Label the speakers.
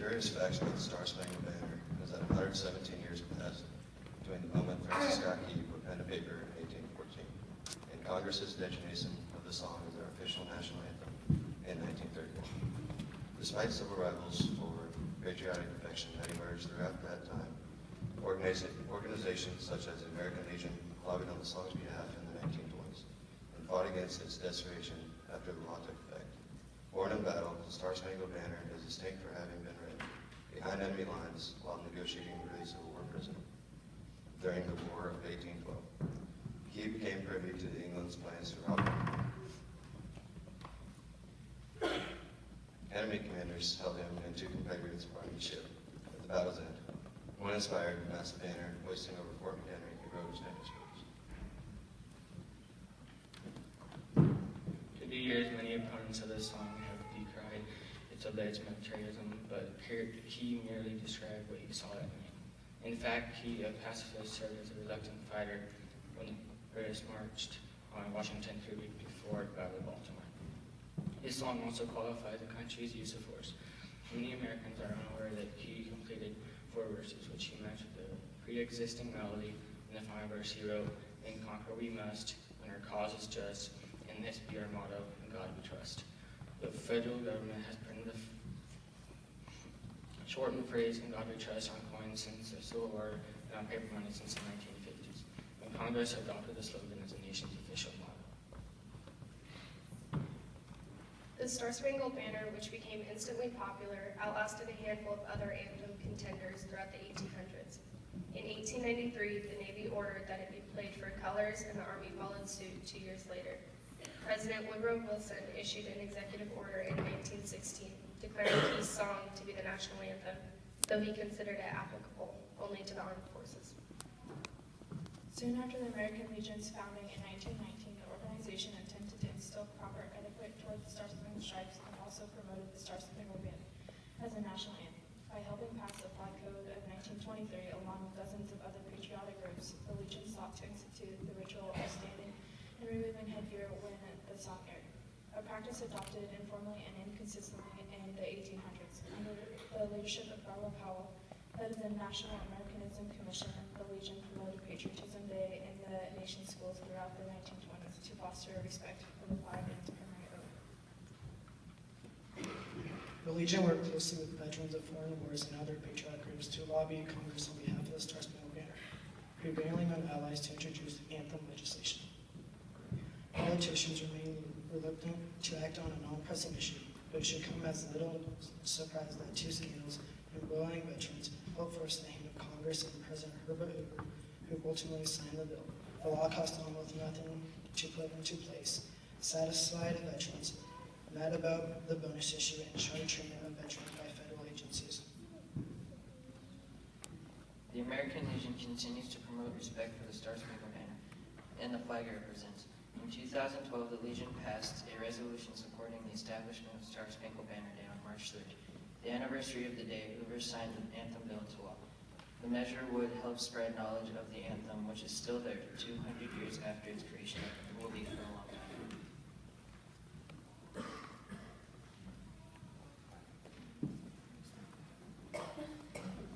Speaker 1: curious fact about the Star-Spangled Banner is that 117 years passed between the moment Francis Scott Key put pen to paper in 1814 and Congress's designation of the song as our official national anthem in 1931. Despite civil rivals over patriotic affection that emerged throughout that time, organizations such as the American Legion lobbied on the song's behalf in the 1920s and fought against its desecration after the law took effect. Born in battle, the Star-Spangled Banner is distinct for having been read behind enemy lines while negotiating the release of a war prisoner during the War of 1812. He became privy to England's plans to rob him. Enemy commanders held him and two compatriots aboard the ship at the battle's end. One inspired the massive banner hoisting over Fort McHenry, he wrote his manuscripts.
Speaker 2: Through the years, many opponents of this song have decried its alleged militarism, but he merely described what he saw it mean. In fact, he, a pacifist, served as a reluctant fighter when the British marched on Washington 3 weeks before the Battle of Baltimore. His song also qualified the country's use of force. Many Americans are unaware that he completed 4 verses, which he matched with the pre-existing melody. In the final verse he wrote, "And conquer we must, when our cause is just, and this be our motto, in God we trust." The federal government has printed the shortened phrase, "in God we trust," on coins since the Civil War and on paper money since the 1950s, when Congress adopted the slogan as the nation's official motto.
Speaker 3: The Star-Spangled Banner, which became instantly popular, outlasted a handful of other anthem contenders throughout the 1800s. In 1893, the Navy ordered that it be played for colors, and the Army followed suit 2 years later. President Woodrow Wilson issued an executive order in 1916 declaring Key's song to be the national anthem, though he considered it applicable only to the armed forces.
Speaker 4: Soon after the American Legion's founding in 1919, the organization attempted to instill proper etiquette toward the Star-Spangled Stripes and also promoted the Star-Spangled Banner as a national anthem. By helping pass the Flag Code of 1923 along with dozens of other patriotic groups, the Legion sought to institute the ritual of standing and removing headgear when the song aired, a practice adopted informally and inconsistently in the 1800s. Under the leadership of Barbara Powell, head of the National Americanism Commission, the Legion promoted Patriotism Day in the nation's schools throughout the 1920s to foster respect for the flag and to commemorate it.
Speaker 5: The Legion worked closely with veterans of foreign wars and other patriotic groups to lobby Congress on behalf of the Star-Spangled Banner, prevailing on allies to introduce anthem legislation. Politicians remain reluctant to act on a non-pressing issue, but it should come as little surprise that 2 scandals embroiling veterans helped force the hand of Congress and President Herbert Hoover, who ultimately signed the bill. The law cost almost nothing to put into place. Satisfied veterans mad about the bonus issue and sharp treatment of veterans by federal agencies.
Speaker 6: The American Legion continues to promote respect for the Star-Spangled Banner and the flag it represents. In 2012, the Legion passed a resolution supporting the establishment of Star-Spangled Banner Day on March 3rd. The anniversary of the day, Hoover signed the anthem bill into law. The measure would help spread knowledge of the anthem, which is still there 200 years after its creation and will be for a long